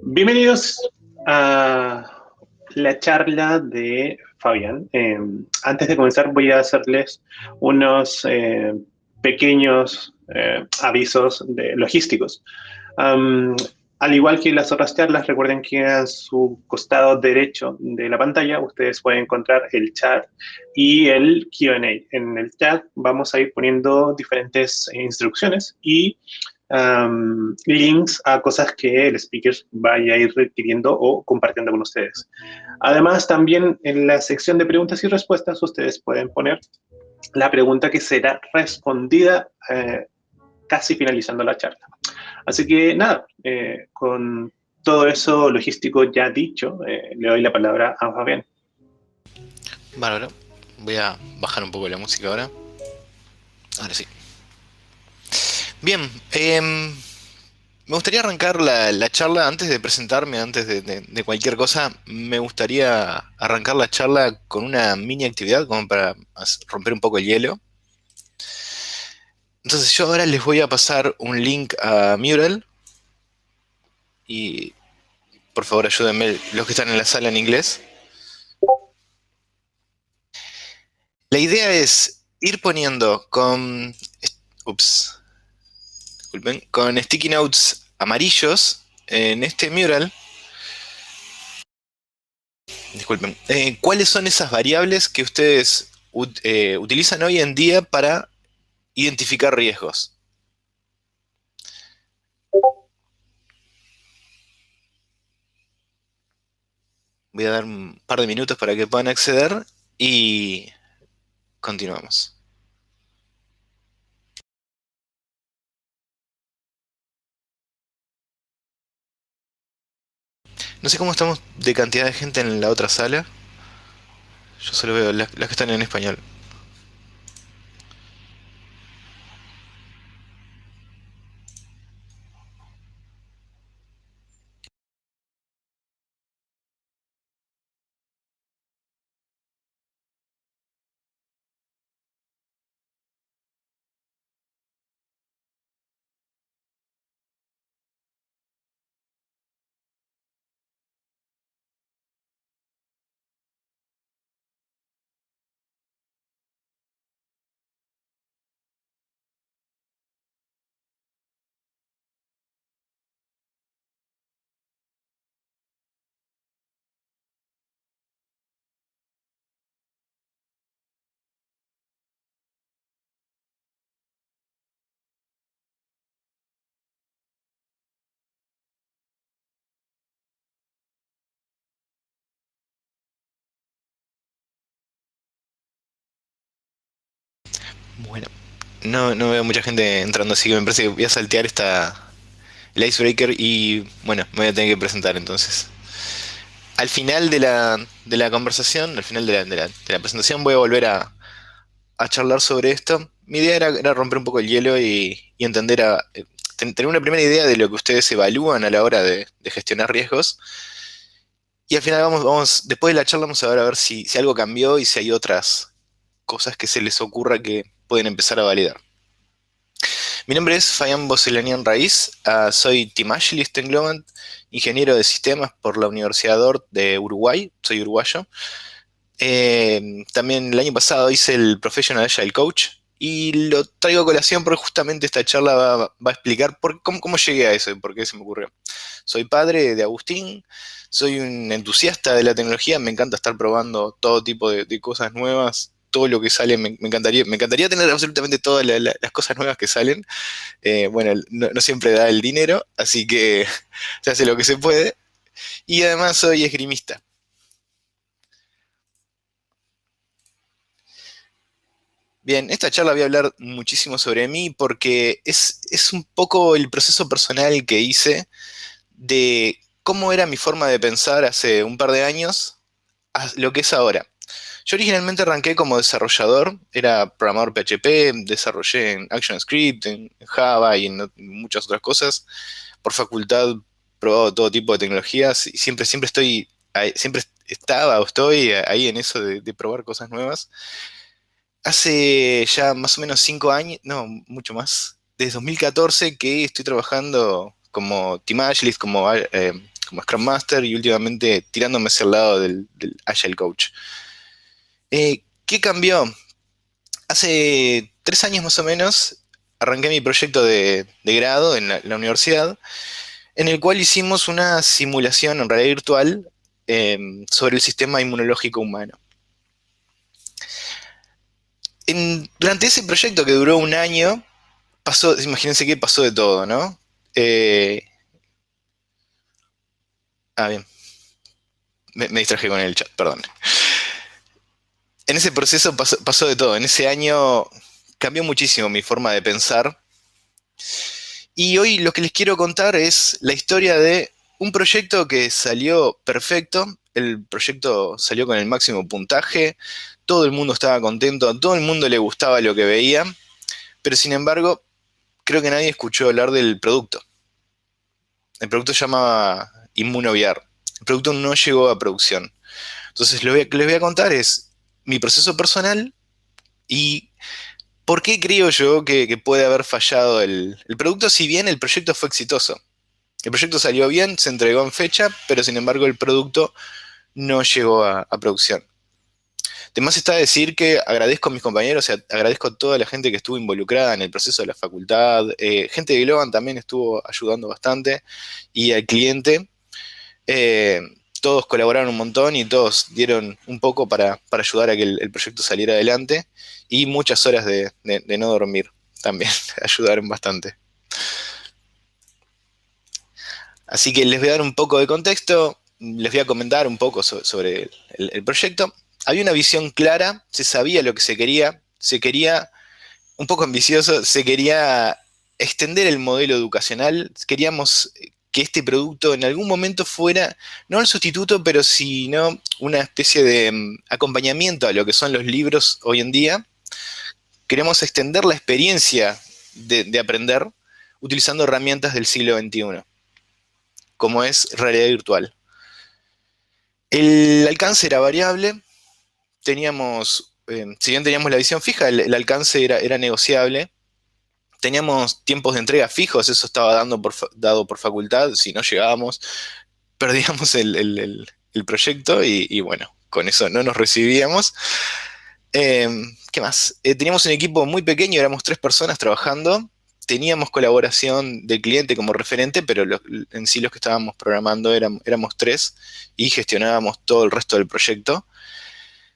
Bienvenidos a la charla de Fabián. Antes de comenzar voy a hacerles unos pequeños avisos logísticos. Um, Al igual que las otras charlas, recuerden que a su costado derecho de la pantalla ustedes pueden encontrar el chat y el Q&A. En el chat vamos a ir poniendo diferentes instrucciones y links a cosas que el speaker vaya a ir requiriendo o compartiendo con ustedes. Además, también en la sección de preguntas y respuestas ustedes pueden poner la pregunta que será respondida casi finalizando la charla. Así que nada, con todo eso logístico ya dicho, le doy la palabra a Fabián. Bárbaro. Voy a bajar un poco la música ahora. Ahora sí. Bien, me gustaría arrancar la charla antes de presentarme, antes de cualquier cosa. Me gustaría arrancar la charla con una mini actividad como para romper un poco el hielo. Entonces yo ahora les voy a pasar un link a Mural y por favor ayúdenme los que están en la sala en inglés. La idea es ir poniendo ups, disculpen, con sticky notes amarillos en este mural. Disculpen, ¿cuáles son esas variables que ustedes utilizan hoy en día para identificar riesgos? Voy a dar un par de minutos para que puedan acceder y continuamos. No sé cómo estamos de cantidad de gente en la otra sala. Yo solo veo las que están en español. Bueno, no veo mucha gente entrando, así que me parece que voy a saltear el icebreaker y bueno, me voy a tener que presentar entonces. Al final de la conversación, al final de la presentación, voy a volver a charlar sobre esto. Mi idea era romper un poco el hielo y entender tener una primera idea de lo que ustedes evalúan a la hora de gestionar riesgos. Y al final después de la charla vamos a ver si algo cambió y si hay otras cosas que se les ocurra que pueden empezar a validar. Mi nombre es Fabián Boselanian Raiz, soy Team Agilist en Globant, ingeniero de sistemas por la Universidad DORT de Uruguay, soy uruguayo. También el año pasado hice el Professional Agile Coach y lo traigo a colación porque justamente esta charla va a explicar cómo llegué a eso y por qué se me ocurrió. Soy padre de Agustín, soy un entusiasta de la tecnología, me encanta estar probando todo tipo de cosas nuevas, todo lo que sale, me encantaría tener absolutamente todas las cosas nuevas que salen. Bueno, no siempre da el dinero, así que se hace lo que se puede. Y además soy esgrimista. Bien, esta charla voy a hablar muchísimo sobre mí porque es un poco el proceso personal que hice de cómo era mi forma de pensar hace un par de años a lo que es ahora. Yo originalmente arranqué como desarrollador, era programador PHP, desarrollé en ActionScript, en Java y en muchas otras cosas. Por facultad he probado todo tipo de tecnologías y siempre estaba o estoy ahí en eso de probar cosas nuevas. Hace ya más o menos 5 años, no, mucho más, desde 2014 que estoy trabajando como Team Agilist, como Scrum Master y últimamente tirándome hacia el lado del Agile Coach. ¿Qué cambió? Hace 3 años más o menos arranqué mi proyecto de grado en la universidad, en el cual hicimos una simulación en realidad virtual sobre el sistema inmunológico humano. Durante ese proyecto que duró un año, imagínense que pasó de todo, ¿no? Eh, bien, me distraje con el chat, perdón. En ese proceso pasó de todo. En ese año cambió muchísimo mi forma de pensar. Y hoy lo que les quiero contar es la historia de un proyecto que salió perfecto. El proyecto salió con el máximo puntaje. Todo el mundo estaba contento, a todo el mundo le gustaba lo que veía. Pero sin embargo, creo que nadie escuchó hablar del producto. El producto se llamaba ImmunoVR. El producto no llegó a producción. Entonces, lo que les voy a contar es mi proceso personal y por qué creo yo que puede haber fallado el producto, si bien el proyecto fue exitoso. El proyecto salió bien, se entregó en fecha, pero sin embargo el producto no llegó a producción. Además está decir que agradezco a mis compañeros, agradezco a toda la gente que estuvo involucrada en el proceso de la facultad, gente de Globan también estuvo ayudando bastante, y al cliente. Eh, Todos colaboraron un montón y todos dieron un poco para ayudar a que el proyecto saliera adelante, y muchas horas de no dormir también ayudaron bastante. Así que les voy a dar un poco de contexto, les voy a comentar un poco sobre el proyecto. Había una visión clara, se sabía lo que se quería un poco ambicioso, se quería extender el modelo educacional, queríamos que este producto en algún momento fuera, no el sustituto, pero sino una especie de acompañamiento a lo que son los libros hoy en día. Queremos extender la experiencia de aprender utilizando herramientas del siglo XXI, como es realidad virtual. El alcance era variable, si bien teníamos la visión fija, el alcance era negociable. Teníamos tiempos de entrega fijos, eso estaba dado por facultad. Si no llegábamos, perdíamos el proyecto y bueno, con eso no nos recibíamos. Eh, ¿Qué más? Teníamos un equipo muy pequeño, éramos 3 personas trabajando. Teníamos colaboración del cliente como referente, pero en sí los que estábamos programando éramos 3 y gestionábamos todo el resto del proyecto.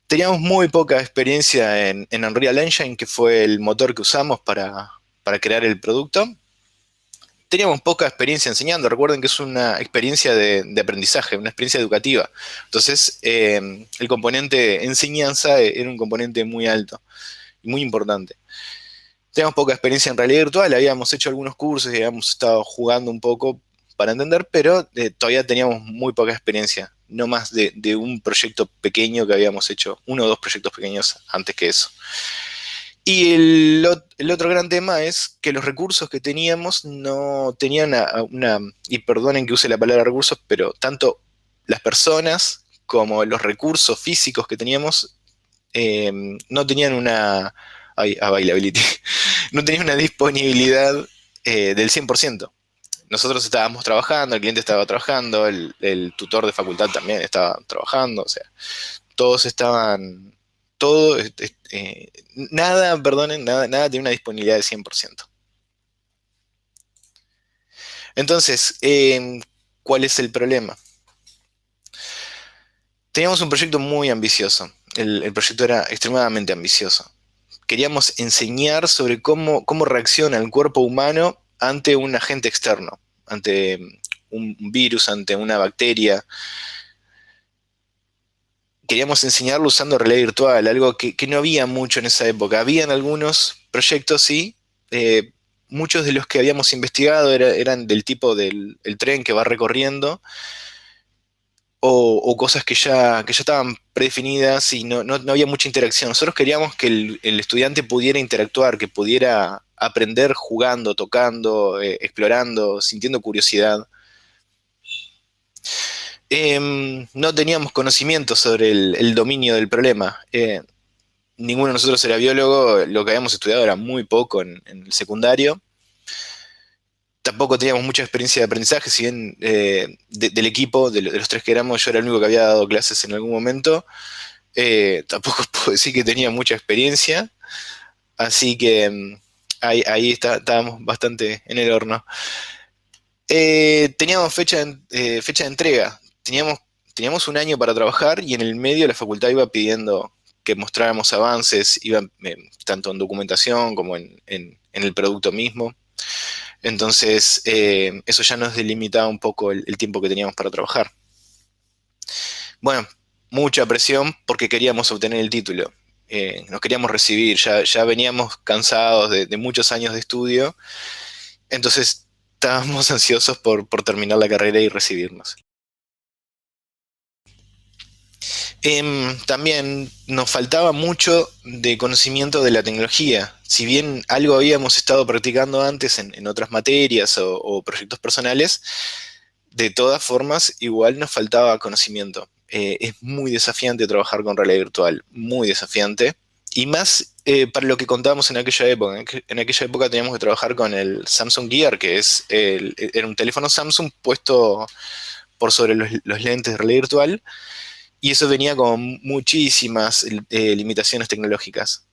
Teníamos muy poca experiencia en Unreal Engine, que fue el motor que usamos para crear el producto. Teníamos poca experiencia enseñando. Recuerden que es una experiencia de aprendizaje, una experiencia educativa. Entonces, el componente enseñanza era un componente muy alto y muy importante. Teníamos poca experiencia en realidad virtual, habíamos hecho algunos cursos y habíamos estado jugando un poco para entender, pero todavía teníamos muy poca experiencia, no más de un proyecto pequeño que habíamos hecho, 1 o 2 proyectos pequeños antes que eso. Y el otro gran tema es que los recursos que teníamos no tenían y perdonen que use la palabra recursos, pero tanto las personas como los recursos físicos que teníamos no tenían availability, no tenían una disponibilidad del 100%. Nosotros estábamos trabajando, el cliente estaba trabajando, el tutor de facultad también estaba trabajando, o sea, todos estaban, todo, nada, perdonen, nada tiene una disponibilidad del 100%. Entonces, ¿cuál es el problema? Teníamos un proyecto muy ambicioso, el proyecto era extremadamente ambicioso. Queríamos enseñar sobre cómo reacciona el cuerpo humano ante un agente externo, ante un virus, ante una bacteria. Queríamos enseñarlo usando realidad virtual, algo que no había mucho en esa época. Habían algunos proyectos, sí. Muchos de los que habíamos investigado eran del tipo del el tren que va recorriendo, o cosas que ya estaban predefinidas y no había mucha interacción. Nosotros queríamos que el estudiante pudiera interactuar, que pudiera aprender jugando, tocando, explorando, sintiendo curiosidad. No teníamos conocimiento sobre el dominio del problema. Ninguno de nosotros era biólogo, lo que habíamos estudiado era muy poco en el secundario. Tampoco teníamos mucha experiencia de aprendizaje, si bien del equipo, de los tres que éramos, yo era el único que había dado clases en algún momento. Tampoco puedo decir que tenía mucha experiencia, así que ahí estábamos bastante en el horno. Teníamos fecha de entrega, teníamos un año para trabajar y en el medio la facultad iba pidiendo que mostráramos avances, iba, tanto en documentación como en el producto mismo. Entonces, eso ya nos delimitaba un poco el tiempo que teníamos para trabajar. Bueno, mucha presión porque queríamos obtener el título. Nos queríamos recibir, ya veníamos cansados de muchos años de estudio, entonces estábamos ansiosos por terminar la carrera y recibirnos. También nos faltaba mucho de conocimiento de la tecnología. Si bien algo habíamos estado practicando antes en otras materias o proyectos personales, de todas formas, igual nos faltaba conocimiento. Es muy desafiante trabajar con realidad virtual, muy desafiante. Y más para lo que contábamos en aquella época. En aquella época teníamos que trabajar con el Samsung Gear, que era un teléfono Samsung puesto por sobre los lentes de realidad virtual, y eso venía con muchísimas limitaciones tecnológicas.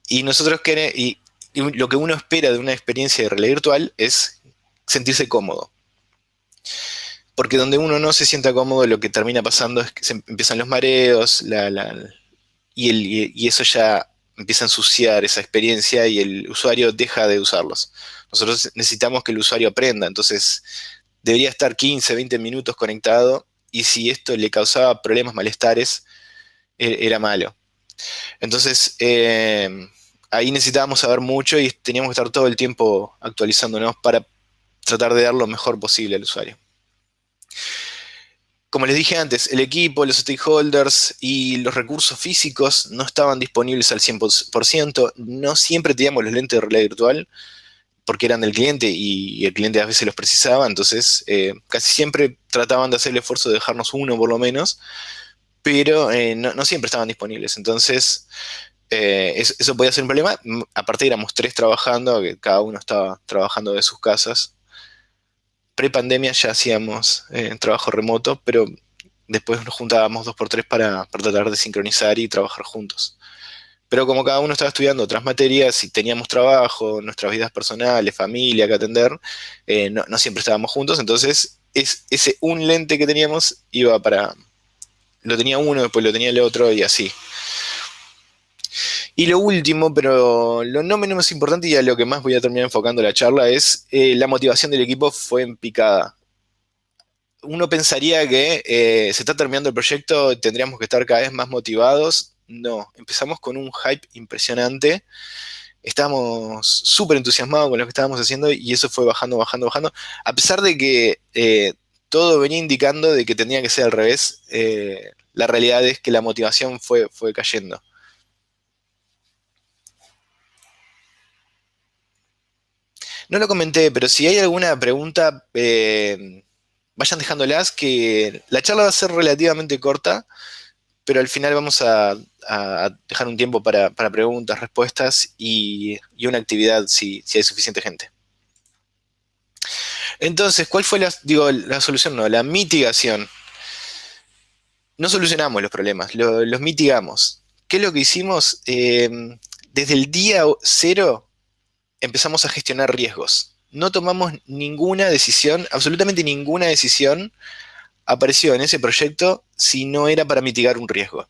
Y nosotros y lo que uno espera de una experiencia de realidad virtual es sentirse cómodo. Porque donde uno no se sienta cómodo, lo que termina pasando es que se empiezan los mareos, y eso ya empieza a ensuciar esa experiencia y el usuario deja de usarlos. Nosotros necesitamos que el usuario aprenda, entonces debería estar 15, 20 minutos conectado, y si esto le causaba problemas, malestares, era malo. Entonces, ahí necesitábamos saber mucho y teníamos que estar todo el tiempo actualizándonos para tratar de dar lo mejor posible al usuario. Como les dije antes, el equipo, los stakeholders y los recursos físicos no estaban disponibles al 100%. No siempre teníamos los lentes de realidad virtual porque eran del cliente y el cliente a veces los precisaba, entonces casi siempre trataban de hacer el esfuerzo de dejarnos uno por lo menos, pero no siempre estaban disponibles. Entonces, eso podía ser un problema. Aparte éramos tres trabajando, que cada uno estaba trabajando de sus casas. Pre-pandemia ya hacíamos trabajo remoto, pero después nos juntábamos dos por tres para tratar de sincronizar y trabajar juntos. Pero como cada uno estaba estudiando otras materias y teníamos trabajo, nuestras vidas personales, familia que atender, no siempre estábamos juntos, entonces ese un lente que teníamos iba para... Lo tenía uno, después lo tenía el otro y así. Y lo último, pero lo no menos importante y a lo que más voy a terminar enfocando la charla es la motivación del equipo fue en picada. Uno pensaría que se está terminando el proyecto, tendríamos que estar cada vez más motivados. No, empezamos con un hype impresionante. Estábamos súper entusiasmados con lo que estábamos haciendo y eso fue bajando, bajando, bajando. A pesar de que todo venía indicando de que tenía que ser al revés, la realidad es que la motivación fue cayendo. No lo comenté, pero si hay alguna pregunta, vayan dejándolas, que la charla va a ser relativamente corta, pero al final vamos a dejar un tiempo para preguntas, respuestas y una actividad si hay suficiente gente. Entonces, ¿cuál fue la solución? No, la mitigación. No solucionamos los problemas, los mitigamos. ¿Qué es lo que hicimos? Desde el día cero empezamos a gestionar riesgos. No tomamos ninguna decisión, absolutamente ninguna decisión apareció en ese proyecto si no era para mitigar un riesgo.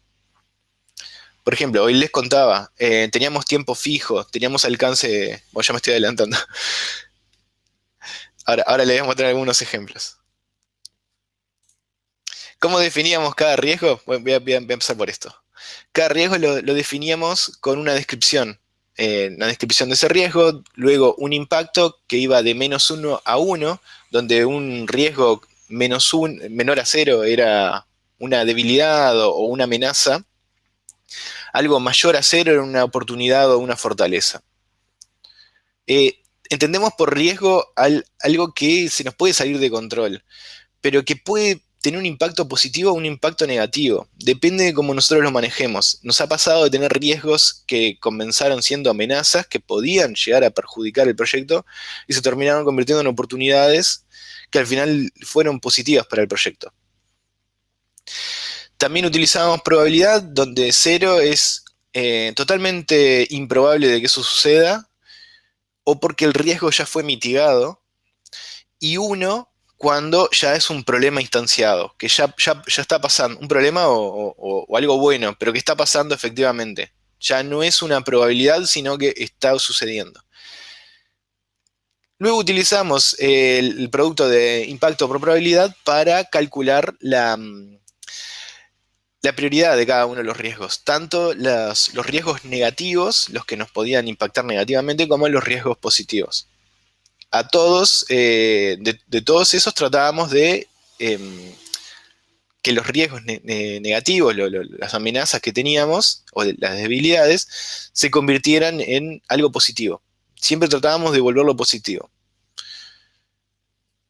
Por ejemplo, hoy les contaba, teníamos tiempo fijo, teníamos alcance, bueno, ya me estoy adelantando. Ahora les voy a mostrar algunos ejemplos. ¿Cómo definíamos cada riesgo? Voy a empezar por esto. Cada riesgo lo definíamos con una descripción. Una descripción de ese riesgo, luego un impacto que iba de -1 a 1, donde un riesgo menor a 0 era una debilidad o una amenaza, algo mayor a 0 era una oportunidad o una fortaleza. Entendemos por riesgo algo que se nos puede salir de control. pero que puede tener un impacto positivo o un impacto negativo. Depende de cómo nosotros lo manejemos. Nos ha pasado de tener riesgos que comenzaron siendo amenazas, que podían llegar a perjudicar el proyecto, y se terminaron convirtiendo en oportunidades que al final fueron positivas para el proyecto. También utilizamos probabilidad, donde 0 es totalmente improbable de que eso suceda, o porque el riesgo ya fue mitigado, y 1 cuando ya es un problema instanciado, que ya está pasando, un problema o algo bueno, pero que está pasando efectivamente. Ya no es una probabilidad, sino que está sucediendo. Luego utilizamos el producto de impacto por probabilidad para calcular la prioridad de cada uno de los riesgos, tanto los riesgos negativos, los que nos podían impactar negativamente, como los riesgos positivos. A todos, de todos esos tratábamos de que los riesgos negativos, las amenazas que teníamos, o las debilidades, se convirtieran en algo positivo. Siempre tratábamos de volverlo positivo.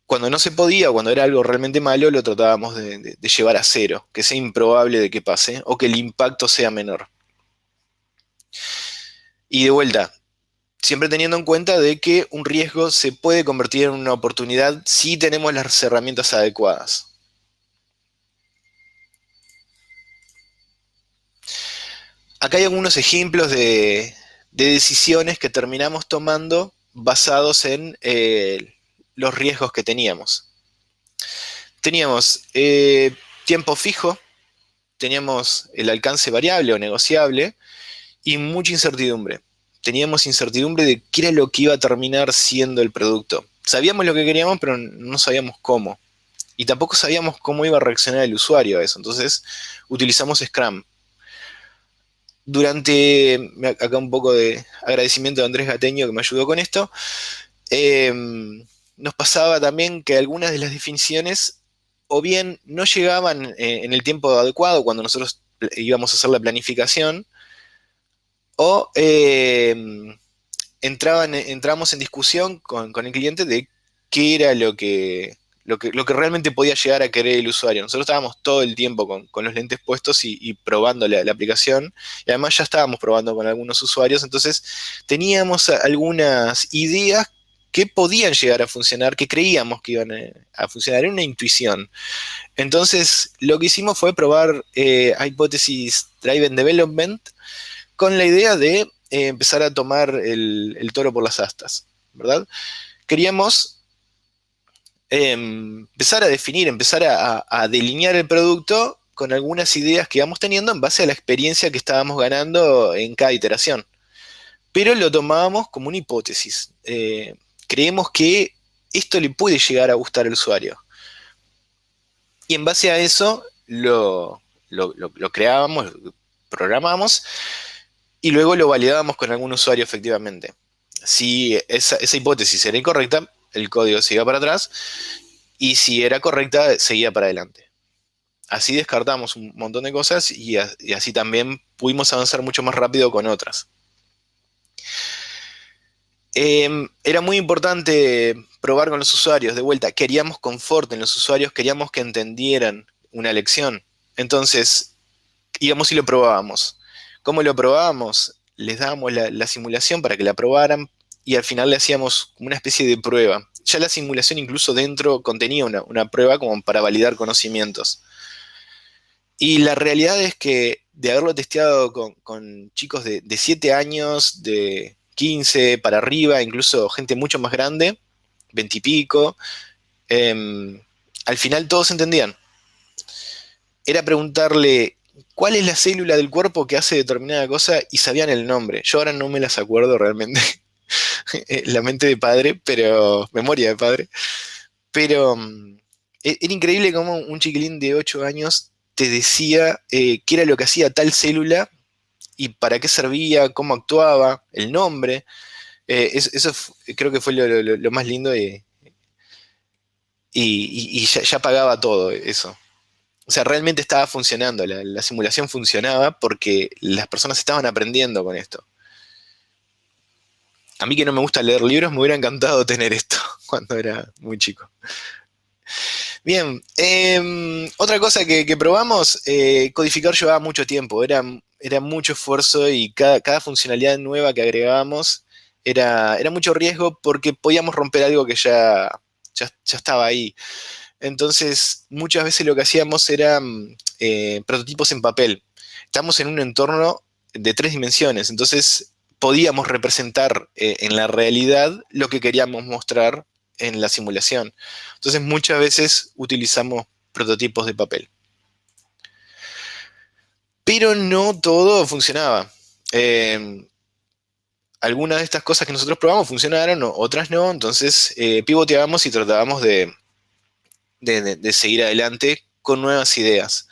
Cuando no se podía, o cuando era algo realmente malo, lo tratábamos de llevar a 0, que sea improbable de que pase, o que el impacto sea menor. Y de vuelta, siempre teniendo en cuenta de que un riesgo se puede convertir en una oportunidad si tenemos las herramientas adecuadas. Acá hay algunos ejemplos de decisiones que terminamos tomando basados en los riesgos que teníamos. Teníamos tiempo fijo, teníamos el alcance variable o negociable y mucha incertidumbre. Teníamos incertidumbre de qué era lo que iba a terminar siendo el producto. Sabíamos lo que queríamos, pero no sabíamos cómo. Y tampoco sabíamos cómo iba a reaccionar el usuario a eso. Entonces utilizamos Scrum. Acá un poco de agradecimiento a Andrés Gateño que me ayudó con esto, nos pasaba también que algunas de las definiciones o bien no llegaban en el tiempo adecuado cuando nosotros íbamos a hacer la planificación, o entramos en discusión con el cliente de qué era lo que realmente podía llegar a querer el usuario. Nosotros estábamos todo el tiempo con los lentes puestos y probando la aplicación, y además ya estábamos probando con algunos usuarios, entonces teníamos algunas ideas que podían llegar a funcionar, que creíamos que iban a funcionar, era una intuición. Entonces lo que hicimos fue probar Hypothesis Driven Development con la idea de empezar a tomar el toro por las astas, ¿verdad? Queríamos empezar a definir, empezar a delinear el producto con algunas ideas que íbamos teniendo en base a la experiencia que estábamos ganando en cada iteración. Pero lo tomábamos como una hipótesis. Creemos que esto le puede llegar a gustar al usuario. Y en base a eso lo creábamos, lo programamos y luego lo validábamos con algún usuario efectivamente. Si esa hipótesis era incorrecta, el código se iba para atrás, y si era correcta, seguía para adelante. Así descartamos un montón de cosas y así también pudimos avanzar mucho más rápido con otras. Era muy importante probar con los usuarios. De vuelta, queríamos confort en los usuarios, queríamos que entendieran una lección. Entonces, íbamos y lo probábamos. ¿Cómo lo probábamos? Les dábamos la simulación para que la probaran y al final le hacíamos como una especie de prueba. Ya la simulación incluso dentro contenía una prueba como para validar conocimientos. Y la realidad es que de haberlo testeado con chicos de 7 años, de 15 para arriba, incluso gente mucho más grande, 20 y pico, al final todos entendían. Era preguntarle cuál es la célula del cuerpo que hace determinada cosa y sabían el nombre. Yo ahora no me las acuerdo realmente. La mente de padre, pero memoria de padre. Pero era increíble cómo un chiquilín de 8 años te decía qué era lo que hacía tal célula y para qué servía, cómo actuaba, el nombre. Eso creo que fue lo más lindo y ya pagaba todo eso. O sea, realmente estaba funcionando, la simulación funcionaba porque las personas estaban aprendiendo con esto. A mí que no me gusta leer libros, me hubiera encantado tener esto cuando era muy chico. Bien, otra cosa que probamos, codificar llevaba mucho tiempo, era mucho esfuerzo y cada funcionalidad nueva que agregábamos era mucho riesgo porque podíamos romper algo que ya estaba ahí. Entonces, muchas veces lo que hacíamos eran prototipos en papel. Estamos en un entorno de 3 dimensiones, entonces podíamos representar en la realidad lo que queríamos mostrar en la simulación. Entonces, muchas veces utilizamos prototipos de papel. Pero no todo funcionaba. Eh, Algunas de estas cosas que nosotros probamos funcionaron, otras no, entonces pivoteábamos y tratábamos de seguir adelante con nuevas ideas.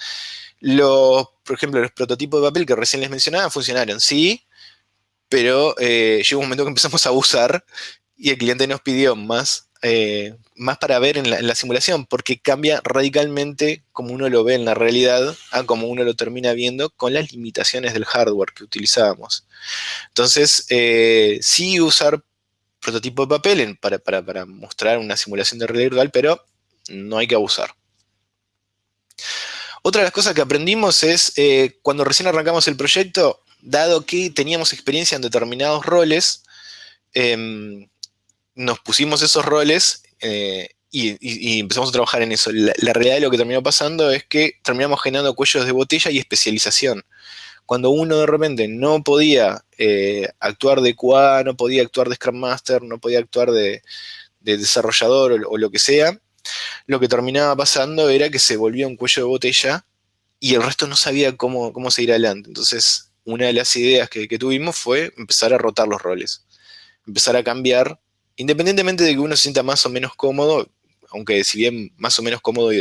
Por ejemplo, los prototipos de papel que recién les mencionaba funcionaron, sí, pero llegó un momento que empezamos a abusar y el cliente nos pidió más para ver en la simulación, porque cambia radicalmente como uno lo ve en la realidad a como uno lo termina viendo con las limitaciones del hardware que utilizábamos. Entonces, sí usar prototipo de papel para mostrar una simulación de realidad virtual, pero no hay que abusar. Otra de las cosas que aprendimos es, cuando recién arrancamos el proyecto, dado que teníamos experiencia en determinados roles, nos pusimos esos roles y empezamos a trabajar en eso. La realidad de lo que terminó pasando es que terminamos generando cuellos de botella y especialización. Cuando uno de repente no podía actuar de QA, no podía actuar de Scrum Master, no podía actuar de desarrollador o lo que sea, lo que terminaba pasando era que se volvía un cuello de botella y el resto no sabía cómo seguir adelante. Entonces, una de las ideas que tuvimos fue empezar a rotar los roles, empezar a cambiar, independientemente de que uno se sienta más o menos cómodo, aunque si bien más o menos cómodo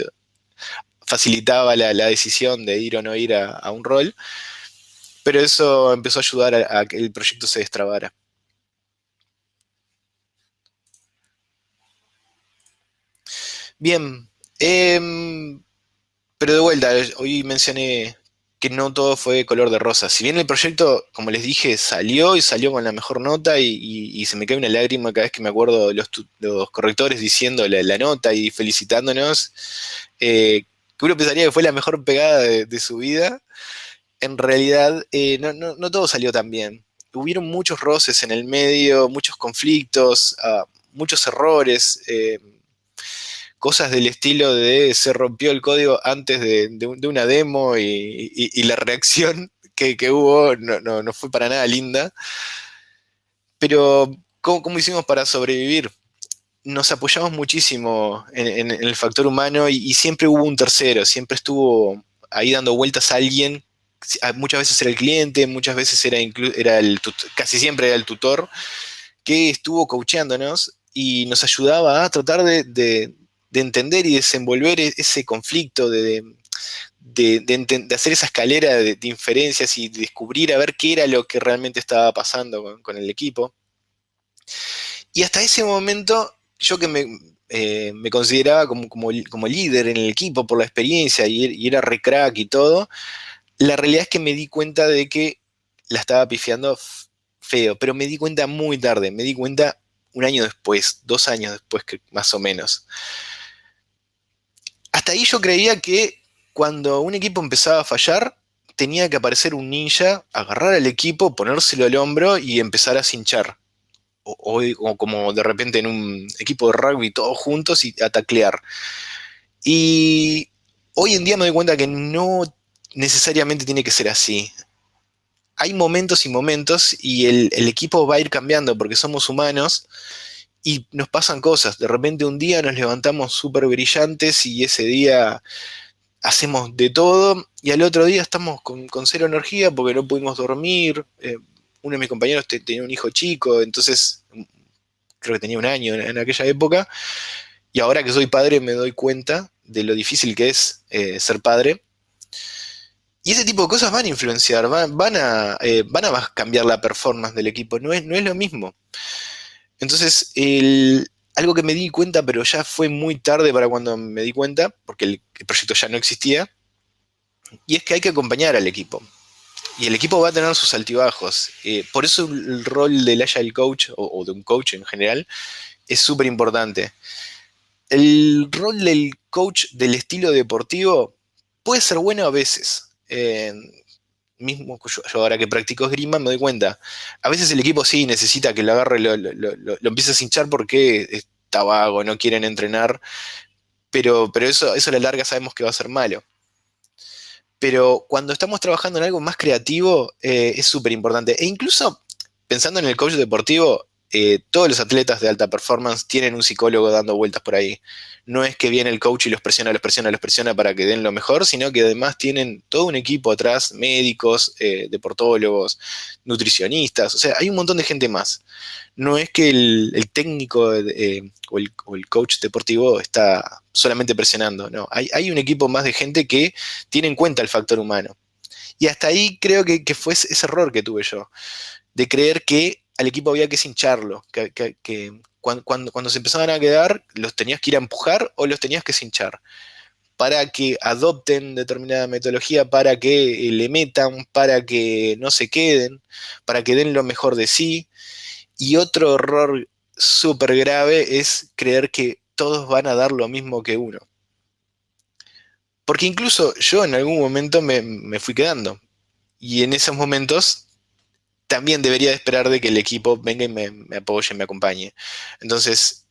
facilitaba la decisión de ir o no ir a un rol, pero eso empezó a ayudar a que el proyecto se destrabara. Bien, pero de vuelta, hoy mencioné que no todo fue color de rosa. Si bien el proyecto, como les dije, salió y salió con la mejor nota y se me cae una lágrima cada vez que me acuerdo de los correctores diciendo la nota y felicitándonos, que uno pensaría que fue la mejor pegada de su vida, en realidad no todo salió tan bien. Hubieron muchos roces en el medio, muchos conflictos, muchos errores. Cosas del estilo de se rompió el código antes de una demo y la reacción que hubo no fue para nada linda. Pero, ¿cómo hicimos para sobrevivir? Nos apoyamos muchísimo en el factor humano y siempre hubo un tercero, siempre estuvo ahí dando vueltas a alguien. Muchas veces era el cliente, muchas veces era casi siempre era el tutor, que estuvo coacheándonos y nos ayudaba a tratar de entender y desenvolver ese conflicto, de hacer esa escalera de inferencias y descubrir a ver qué era lo que realmente estaba pasando con el equipo. Y hasta ese momento, yo que me consideraba como líder en el equipo por la experiencia y era re crack y todo, la realidad es que me di cuenta de que la estaba pifiando feo, pero me di cuenta muy tarde, me di cuenta un año después, 2 años después, que más o menos. Hasta ahí yo creía que cuando un equipo empezaba a fallar, tenía que aparecer un ninja, agarrar al equipo, ponérselo al hombro y empezar a cinchar. O como de repente en un equipo de rugby todos juntos y a taclear. Y hoy en día me doy cuenta que no necesariamente tiene que ser así. Hay momentos y momentos y el equipo va a ir cambiando porque somos humanos y nos pasan cosas. De repente un día nos levantamos súper brillantes y ese día hacemos de todo y al otro día estamos con cero energía porque no pudimos dormir. Uno de mis compañeros tenía un hijo chico, entonces creo que tenía un año en aquella época y ahora que soy padre me doy cuenta de lo difícil que es ser padre. Y ese tipo de cosas van a influenciar, van a cambiar la performance del equipo, no es lo mismo. Entonces, algo que me di cuenta, pero ya fue muy tarde para cuando me di cuenta, porque el proyecto ya no existía, y es que hay que acompañar al equipo. Y el equipo va a tener sus altibajos. Por eso el rol del Agile Coach, o de un coach en general, es súper importante. El rol del coach del estilo deportivo puede ser bueno a veces. Mismo yo ahora que practico esgrima me doy cuenta. A veces el equipo sí necesita que lo agarre, lo empiece a cinchar porque está vago, no quieren entrenar, pero eso a la larga sabemos que va a ser malo. Pero cuando estamos trabajando en algo más creativo, es súper importante. E incluso pensando en el coach deportivo, todos los atletas de alta performance tienen un psicólogo dando vueltas por ahí. No es que viene el coach y los presiona para que den lo mejor, sino que además tienen todo un equipo atrás, médicos, deportólogos, nutricionistas, o sea, hay un montón de gente más. No es que el técnico o el coach deportivo está solamente presionando, no, hay un equipo más de gente que tiene en cuenta el factor humano. Y hasta ahí creo que fue ese error que tuve yo, de creer que al equipo había que cincharlo, que cuando se empezaban a quedar, los tenías que ir a empujar o los tenías que cinchar, para que adopten determinada metodología, para que le metan, para que no se queden, para que den lo mejor de sí. Y otro error súper grave es creer que todos van a dar lo mismo que uno. Porque incluso yo en algún momento me fui quedando. Y en esos momentos también debería de esperar de que el equipo venga y me apoye, me acompañe. Entonces,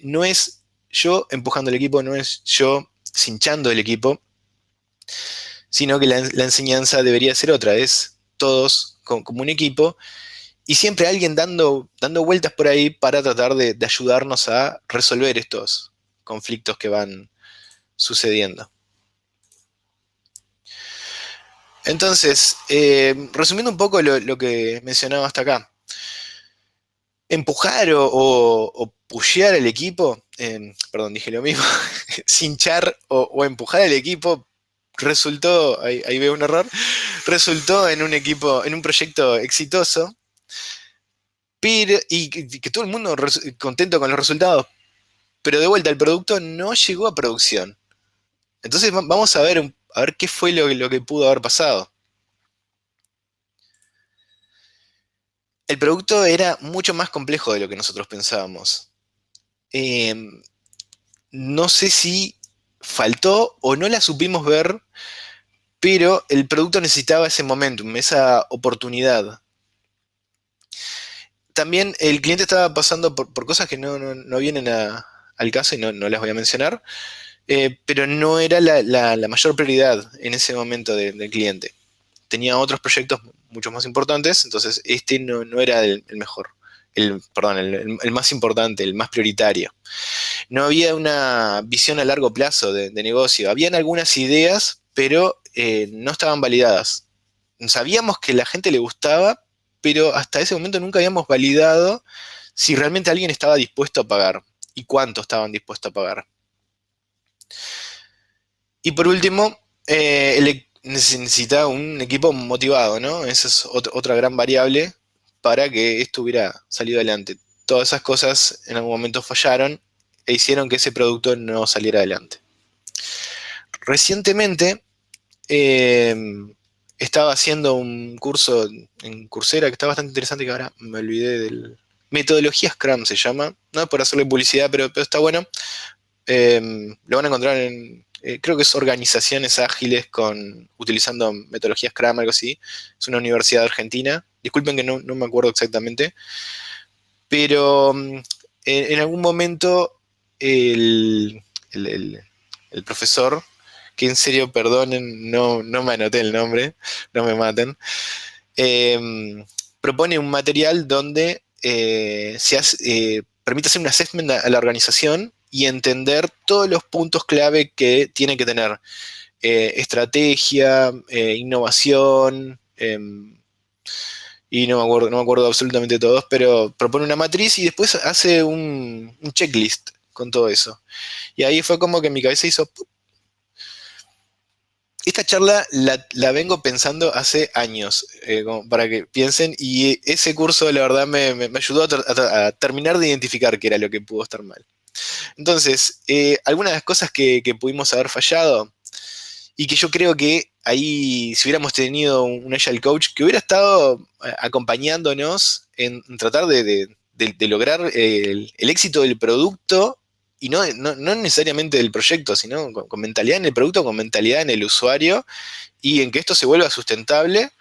no es yo empujando el equipo, no es yo cinchando el equipo, sino que la enseñanza debería ser otra, es todos como un equipo y siempre alguien dando vueltas por ahí para tratar de ayudarnos a resolver estos conflictos que van sucediendo. Entonces, resumiendo un poco lo que mencionaba hasta acá, empujar o pushear al equipo, perdón, dije lo mismo, cinchar o empujar al equipo resultó, ahí veo un error, resultó en un equipo, en un proyecto exitoso, pero, y que todo el mundo contento con los resultados, pero de vuelta el producto no llegó a producción. Entonces vamos a ver qué fue lo que pudo haber pasado. El producto era mucho más complejo de lo que nosotros pensábamos. Eh, no sé si faltó o no la supimos ver, pero el producto necesitaba ese momentum, esa oportunidad. También el cliente estaba pasando por cosas que no vienen al caso y no las voy a mencionar, pero no era la mayor prioridad en ese momento del cliente. Tenía otros proyectos mucho más importantes, entonces este no era el mejor, perdón, el más importante, el más prioritario. No había una visión a largo plazo de negocio. Habían algunas ideas, pero no estaban validadas. Sabíamos que a la gente le gustaba, pero hasta ese momento nunca habíamos validado si realmente alguien estaba dispuesto a pagar y cuánto estaban dispuestos a pagar. Y por último, necesitaba un equipo motivado, ¿no? Esa es otra gran variable para que esto hubiera salido adelante. Todas esas cosas en algún momento fallaron e hicieron que ese producto no saliera adelante. Recientemente eh, estaba haciendo un curso en Coursera que está bastante interesante, que ahora me olvidé del... Metodología Scrum se llama, no es por hacerle publicidad, pero está bueno. Lo van a encontrar en, creo que es organizaciones ágiles utilizando metodología Scrum, algo así. Es una universidad argentina. Disculpen que no me acuerdo exactamente. Pero en algún momento el, el- el- el profesor, que en serio, perdonen, no me anoté el nombre, no me maten, propone un material donde permite hacer un assessment a la organización y entender todos los puntos clave que tienen que tener. Estrategia, innovación, y no me acuerdo absolutamente todos, pero propone una matriz y después hace un checklist con todo eso. Y ahí fue como que mi cabeza hizo... ¡pup! Esta charla la vengo pensando hace años, como para que piensen, y ese curso la verdad me ayudó a terminar de identificar qué era lo que pudo estar mal. Entonces, algunas de las cosas que pudimos haber fallado, y que yo creo que ahí, si hubiéramos tenido un Agile Coach que hubiera estado acompañándonos en tratar de lograr el éxito del producto y no necesariamente del proyecto, sino con mentalidad en el producto, con mentalidad en el usuario, y en que esto se vuelva sustentable,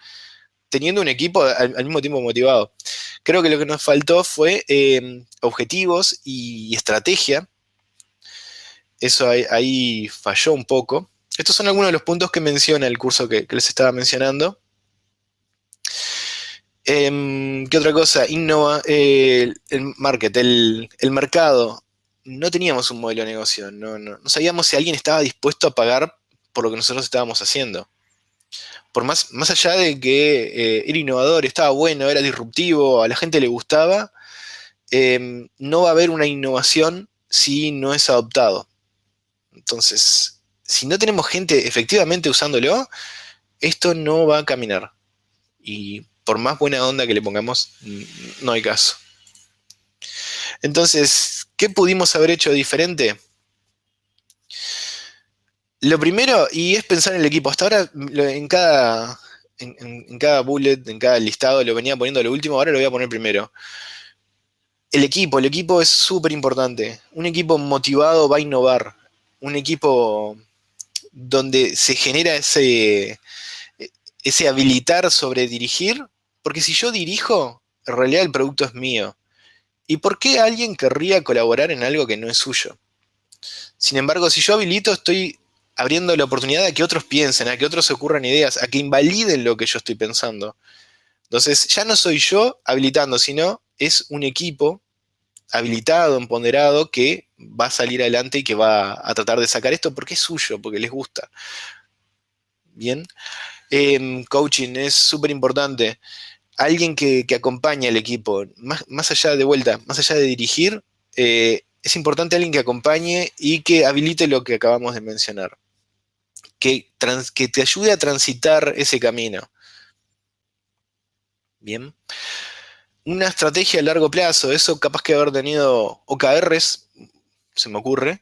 teniendo un equipo al mismo tiempo motivado. Creo que lo que nos faltó fue objetivos y estrategia. Eso ahí falló un poco. Estos son algunos de los puntos que menciona el curso que les estaba mencionando. ¿Qué otra cosa? Innova, el mercado. No teníamos un modelo de negocio. No sabíamos si alguien estaba dispuesto a pagar por lo que nosotros estábamos haciendo. Por más allá de que era innovador, estaba bueno, era disruptivo, a la gente le gustaba, no va a haber una innovación si no es adoptado. Entonces, si no tenemos gente efectivamente usándolo, esto no va a caminar. Y por más buena onda que le pongamos, no hay caso. Entonces, ¿qué pudimos haber hecho diferente? Lo primero, y es pensar en el equipo. Hasta ahora, en cada bullet, en cada listado, lo venía poniendo lo último, ahora lo voy a poner primero. El equipo es súper importante. Un equipo motivado va a innovar. Un equipo donde se genera ese habilitar sobre dirigir, porque si yo dirijo, en realidad el producto es mío. ¿Y por qué alguien querría colaborar en algo que no es suyo? Sin embargo, si yo habilito, estoy abriendo la oportunidad a que otros piensen, a que otros se ocurran ideas, a que invaliden lo que yo estoy pensando. Entonces, ya no soy yo habilitando, sino es un equipo habilitado, empoderado, que va a salir adelante y que va a tratar de sacar esto porque es suyo, porque les gusta. Bien. Coaching es súper importante. Alguien que acompañe al equipo, más allá de vuelta, más allá de dirigir, es importante alguien que acompañe y que habilite lo que acabamos de mencionar, que te ayude a transitar ese camino. Bien. Una estrategia a largo plazo, eso capaz que haber tenido OKRs, se me ocurre,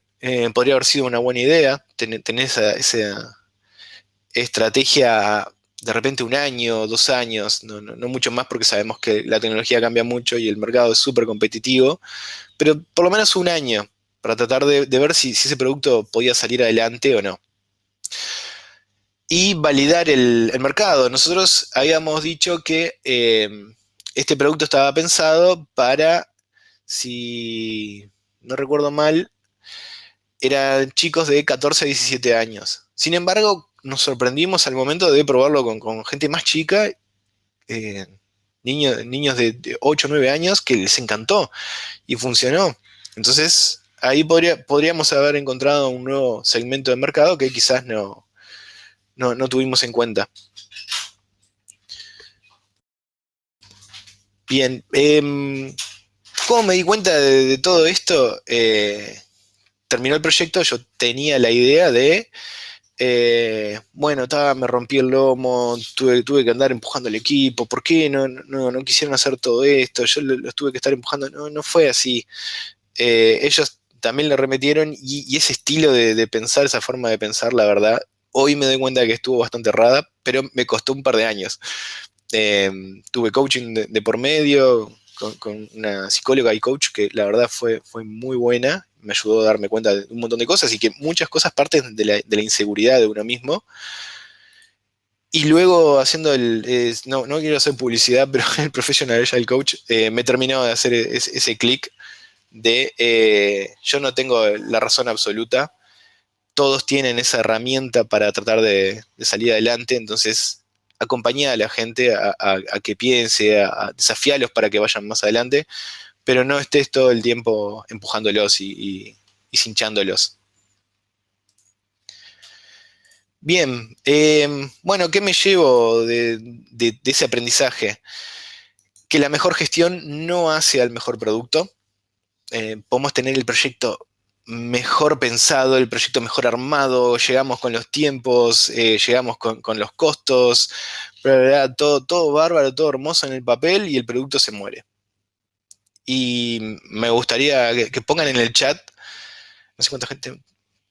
podría haber sido una buena idea, tener esa estrategia de repente 1 año, 2 años, no mucho más porque sabemos que la tecnología cambia mucho y el mercado es súper competitivo, pero por lo menos 1 año para tratar de ver si ese producto podía salir adelante o no. Y validar el mercado. Nosotros habíamos dicho que este producto estaba pensado para, si no recuerdo mal, eran chicos de 14 a 17 años. Sin embargo, nos sorprendimos al momento de probarlo con gente más chica, eh, niños de 8 o 9 años, que les encantó y funcionó. Entonces, ahí podríamos haber encontrado un nuevo segmento de mercado que quizás no tuvimos en cuenta. Bien, ¿cómo me di cuenta de todo esto? Terminó el proyecto, yo tenía la idea de, bueno, me rompí el lomo, tuve que andar empujando el equipo, ¿por qué no quisieron hacer todo esto? Yo los tuve que estar empujando, no fue así. Ellos también le remetieron y ese estilo de pensar, esa forma de pensar, la verdad, hoy me doy cuenta que estuvo bastante errada, pero me costó un par de años. Tuve coaching de por medio con una psicóloga y coach que la verdad fue muy buena, me ayudó a darme cuenta de un montón de cosas y que muchas cosas parten de la inseguridad de uno mismo. Y luego haciendo no quiero hacer publicidad, pero el Professional Agile Coach me terminó de hacer ese clic de yo no tengo la razón absoluta, todos tienen esa herramienta para tratar de salir adelante, entonces acompañá a la gente a que piense, a desafiarlos para que vayan más adelante, pero no estés todo el tiempo empujándolos y cinchándolos. Bien, bueno, ¿qué me llevo de ese aprendizaje? Que la mejor gestión no hace al mejor producto. Podemos tener el proyecto mejor pensado, el proyecto mejor armado, llegamos con los tiempos, llegamos con los costos, todo bárbaro, todo hermoso en el papel y el producto se muere. Y me gustaría que pongan en el chat, no sé cuánta gente,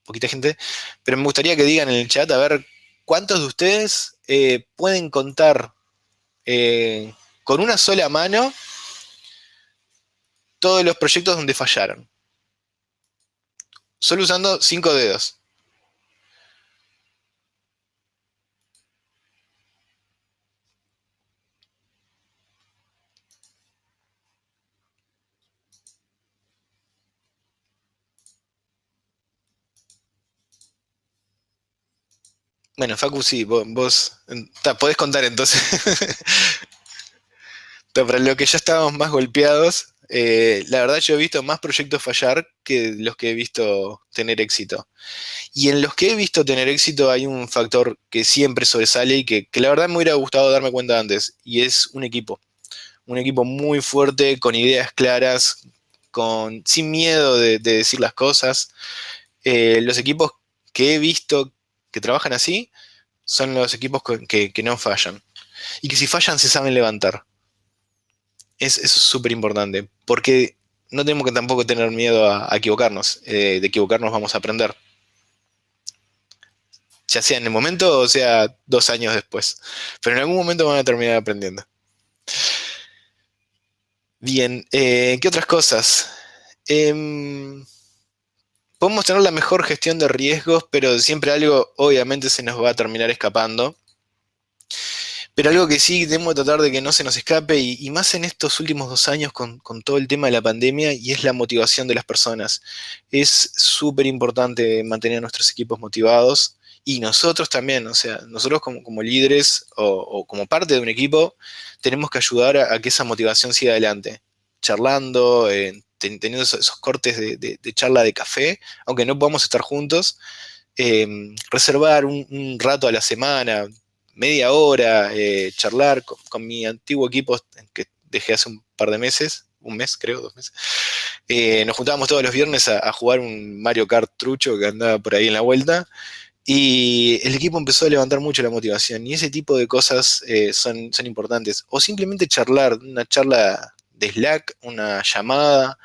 poquita gente, pero me gustaría que digan en el chat a ver cuántos de ustedes pueden contar con una sola mano todos los proyectos donde fallaron. solo usando 5 dedos. Bueno, Facu, sí, podés contar entonces. Para lo que ya estábamos más golpeados, la verdad yo he visto más proyectos fallar que los que he visto tener éxito. Y en los que he visto tener éxito hay un factor que siempre sobresale y que la verdad me hubiera gustado darme cuenta antes, y es un equipo. Un equipo muy fuerte, con ideas claras, sin miedo de decir las cosas. Los equipos que he visto que trabajan así son los equipos que no fallan. Y que si fallan se saben levantar. Eso es súper importante, porque no tenemos que tampoco tener miedo a equivocarnos. De equivocarnos vamos a aprender, ya sea en el momento o sea 2 años después. Pero en algún momento van a terminar aprendiendo. Bien, ¿qué otras cosas? Em, Podemos tener la mejor gestión de riesgos, pero siempre algo obviamente se nos va a terminar escapando. Pero algo que sí debemos tratar de que no se nos escape, y más en estos últimos 2 años con todo el tema de la pandemia, y es la motivación de las personas. Es súper importante mantener a nuestros equipos motivados, y nosotros también, o sea, nosotros como líderes o como parte de un equipo, tenemos que ayudar a que esa motivación siga adelante. Charlando, teniendo esos cortes de charla de café, aunque no podamos estar juntos, reservar un rato a la semana, media hora, charlar con mi antiguo equipo que dejé hace un par de meses, un mes creo, 2 meses. Nos juntábamos todos los viernes a jugar un Mario Kart trucho que andaba por ahí en la vuelta. Y el equipo empezó a levantar mucho la motivación. Y ese tipo de cosas son importantes. O simplemente charlar, una charla de Slack, una llamada,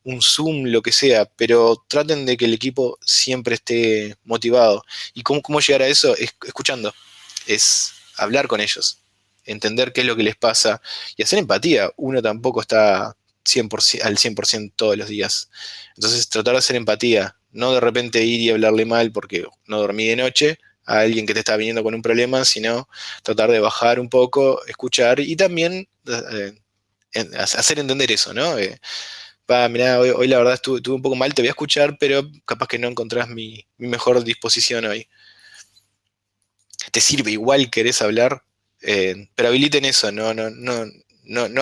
un Zoom, lo que sea, pero traten de que el equipo siempre esté motivado. ¿Y cómo llegar a eso? Es escuchando, es hablar con ellos, entender qué es lo que les pasa y hacer empatía. Uno tampoco está 100% al 100% todos los días. Entonces tratar de hacer empatía, no de repente ir y hablarle mal porque no dormí de noche a alguien que te está viniendo con un problema, sino tratar de bajar un poco, escuchar y también hacer entender eso, ¿no? Mirá, hoy la verdad estuve un poco mal, te voy a escuchar, pero capaz que no encontrás mi mejor disposición hoy. Te sirve igual, querés hablar, pero habiliten eso, no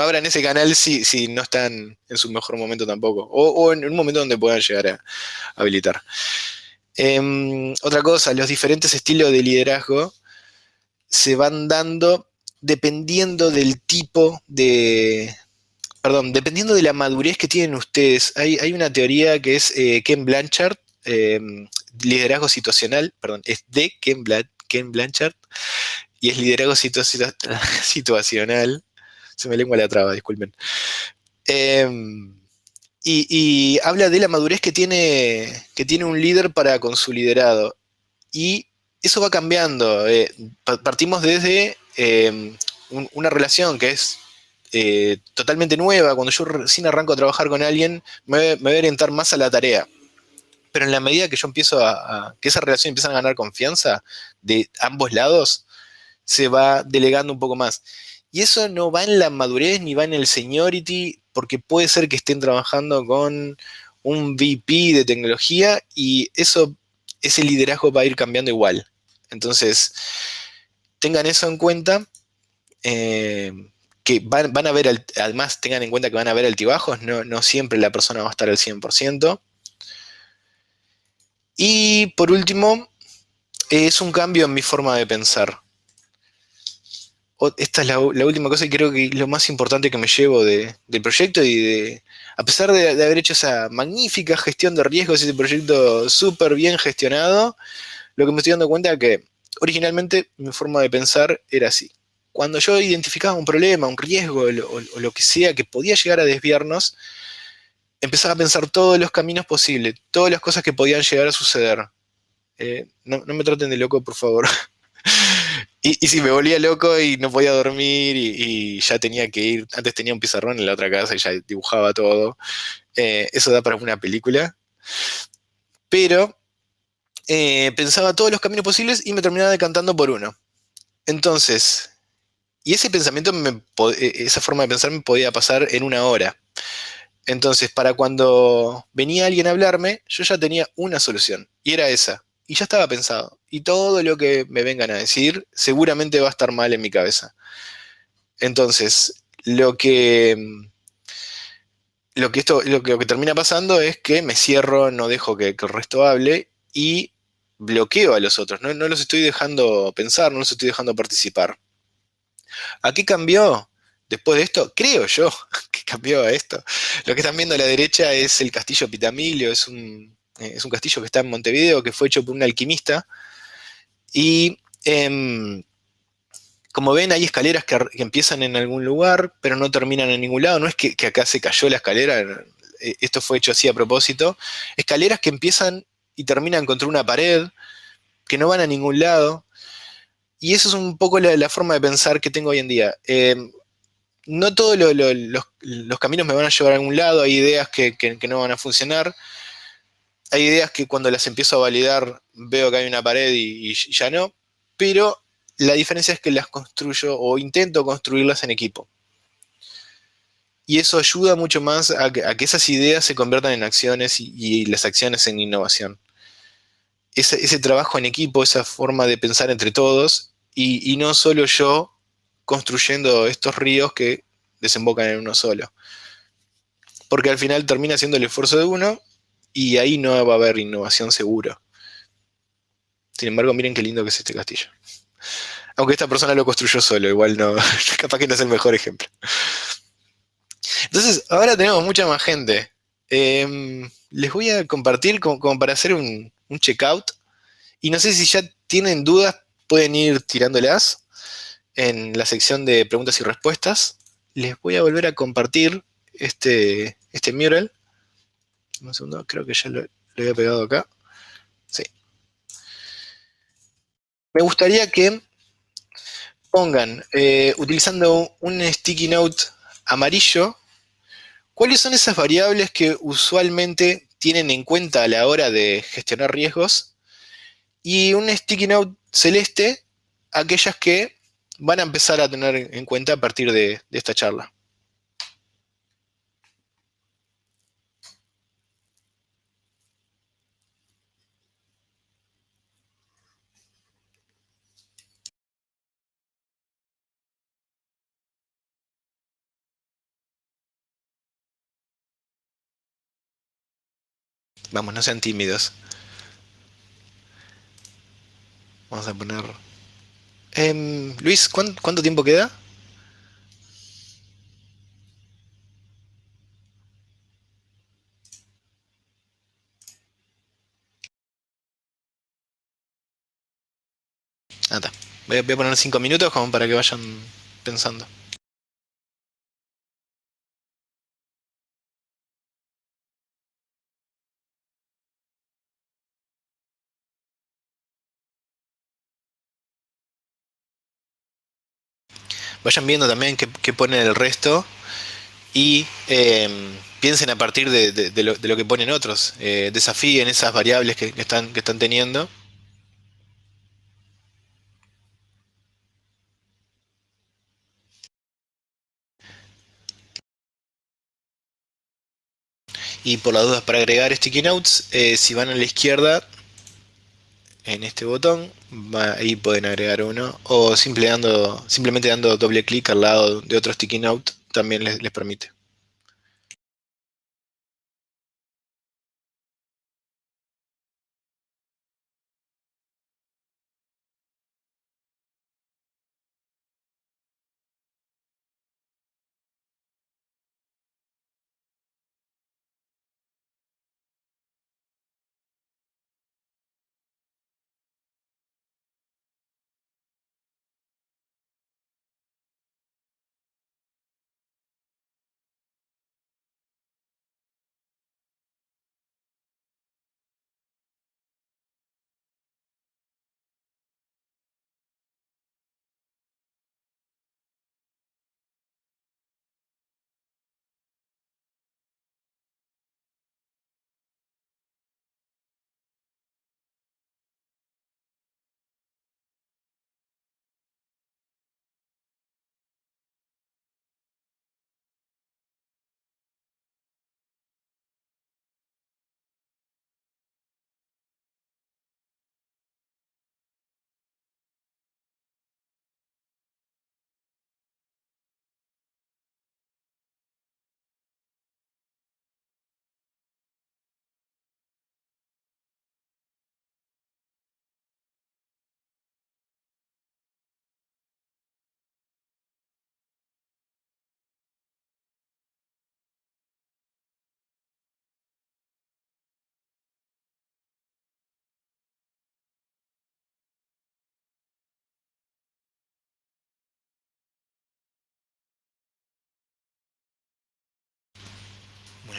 abran ese canal si no están en su mejor momento tampoco, o en un momento donde puedan llegar a habilitar. Otra cosa, los diferentes estilos de liderazgo se van dando dependiendo del tipo dependiendo de la madurez que tienen ustedes. Hay una teoría que es Ken Blanchard, eh, liderazgo situacional, perdón, es de Ken Blanchard, y es liderazgo situacional. Se me lengua la traba, disculpen. Eh, y habla de la madurez que tiene un líder para con su liderado. Y eso va cambiando. Partimos desde una relación que es totalmente nueva. Cuando yo recién arranco a trabajar con alguien, me voy a orientar más a la tarea. Pero en la medida que yo empiezo que esa relación empieza a ganar confianza de ambos lados, se va delegando un poco más. Y eso no va en la madurez ni va en el seniority, porque puede ser que estén trabajando con un VP de tecnología y ese liderazgo va a ir cambiando igual. Entonces, tengan eso en cuenta, eh, que van a ver, además tengan en cuenta que van a haber altibajos, no siempre la persona va a estar al 100%. Y por último, es un cambio en mi forma de pensar. Esta es la última cosa y creo que es lo más importante que me llevo del proyecto a pesar de haber hecho esa magnífica gestión de riesgos, ese proyecto súper bien gestionado, lo que me estoy dando cuenta es que originalmente mi forma de pensar era así. Cuando yo identificaba un problema, un riesgo o lo que sea que podía llegar a desviarnos, empezaba a pensar todos los caminos posibles, todas las cosas que podían llegar a suceder. No me traten de loco, por favor. Y si me volvía loco y no podía dormir y ya tenía que ir, antes tenía un pizarrón en la otra casa y ya dibujaba todo. Eso da para una película. pero pensaba todos los caminos posibles y me terminaba decantando por uno. Entonces, y ese pensamiento, esa forma de pensar me podía pasar en una hora. Entonces, para cuando venía alguien a hablarme, yo ya tenía una solución, y era esa. Y ya estaba pensado. Y todo lo que me vengan a decir seguramente va a estar mal en mi cabeza. Entonces, lo que termina pasando es que me cierro, no dejo que el resto hable y bloqueo a los otros. No, no los estoy dejando pensar, no los estoy dejando participar. ¿A qué cambió después de esto? Creo yo que cambió a esto. Lo que están viendo a la derecha es el castillo Pitamilio, es un castillo que está en Montevideo, que fue hecho por un alquimista. Y como ven, hay escaleras que empiezan en algún lugar, pero no terminan en ningún lado. No es que acá se cayó la escalera, esto fue hecho así a propósito. Escaleras que empiezan y terminan contra una pared, que no van a ningún lado. Y eso es un poco la forma de pensar que tengo hoy en día. No todos los caminos me van a llevar a algún lado, hay ideas que no van a funcionar, hay ideas que cuando las empiezo a validar veo que hay una pared y ya no, pero la diferencia es que las construyo o intento construirlas en equipo. Y eso ayuda mucho más a que esas ideas se conviertan en acciones y las acciones en innovación. Ese trabajo en equipo, esa forma de pensar entre todos y no solo yo construyendo estos ríos que desembocan en uno solo. Porque al final termina siendo el esfuerzo de uno y ahí no va a haber innovación seguro. Sin embargo, miren qué lindo que es este castillo. Aunque esta persona lo construyó solo, igual no, capaz que no es el mejor ejemplo. Entonces, ahora tenemos mucha más gente. Les voy a compartir como para hacer un checkout. Y no sé si ya tienen dudas, pueden ir tirándolas en la sección de preguntas y respuestas. Les voy a volver a compartir este mural. Un segundo, creo que ya lo había pegado acá. Sí. Me gustaría que pongan, utilizando un sticky note amarillo, cuáles son esas variables que usualmente tienen en cuenta a la hora de gestionar riesgos y un sticky note celeste, aquellas que van a empezar a tener en cuenta a partir de esta charla. Vamos, no sean tímidos. Vamos a poner... Luis, ¿cuánto tiempo queda? Ah, está. Voy a poner 5 minutos como para que vayan pensando. Vayan viendo también qué pone el resto y piensen a partir de lo que ponen otros. Desafíen esas variables que están teniendo. Y por las dudas, para agregar sticky notes, si van a la izquierda, en este botón, ahí pueden agregar uno. O simplemente dando doble clic al lado de otro sticky note, también les permite.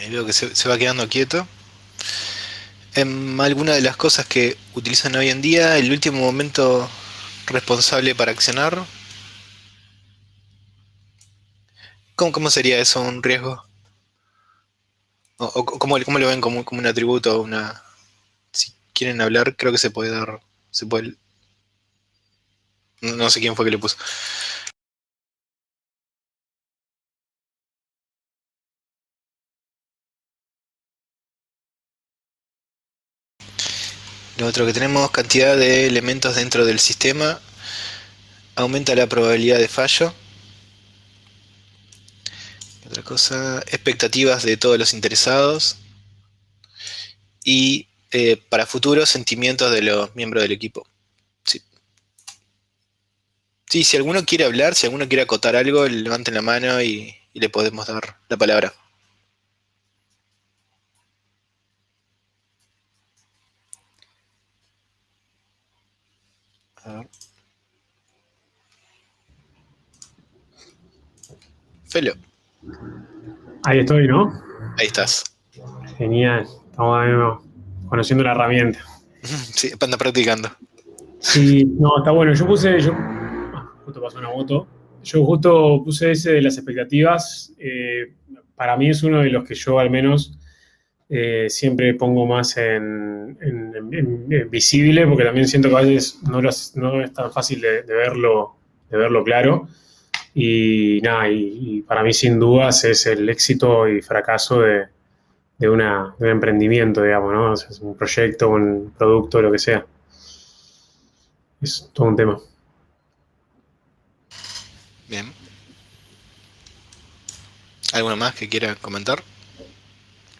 Ahí veo que se va quedando quieto. Alguna de las cosas que utilizan hoy en día, el último momento responsable para accionar. ¿Cómo sería eso un riesgo? ¿O cómo lo ven como un atributo? Si quieren hablar, creo que se puede dar. Se puede, no sé quién fue que le puso. Lo otro que tenemos, cantidad de elementos dentro del sistema, aumenta la probabilidad de fallo. Otra cosa, expectativas de todos los interesados. Y para futuros, sentimientos de los miembros del equipo. Sí. Sí, si alguno quiere hablar, si alguno quiere acotar algo, levanten la mano y le podemos dar la palabra. A ver. Felo, Ahí estoy, ¿no? ahí estás. Genial. Estamos ahí, ¿no? Conociendo la herramienta. Sí, anda practicando. Sí, no, está bueno. Justo pasó una moto. Yo justo puse ese de las expectativas. Para mí es uno de los que yo al menos siempre pongo más en visible, porque también siento que a veces no es tan fácil de verlo claro. Y nada, y para mí sin dudas es el éxito y fracaso de un emprendimiento, digamos, ¿no? O sea, es un proyecto, un producto, lo que sea. Es todo un tema. Bien. ¿Alguno más que quiera comentar?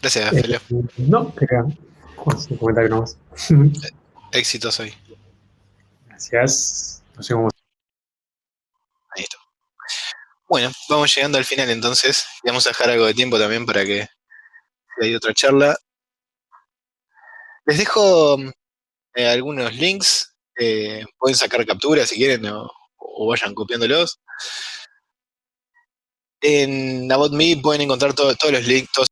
Gracias, Eh, Felo. no, quería un comentario nomás. Éxitos hoy. Gracias. No sé cómo. Ahí está. Bueno, vamos llegando al final entonces. Y vamos a dejar algo de tiempo también para que si hay otra charla. Les dejo algunos links. Pueden sacar capturas si quieren o vayan copiándolos. En AboutMe pueden encontrar todos los links, todos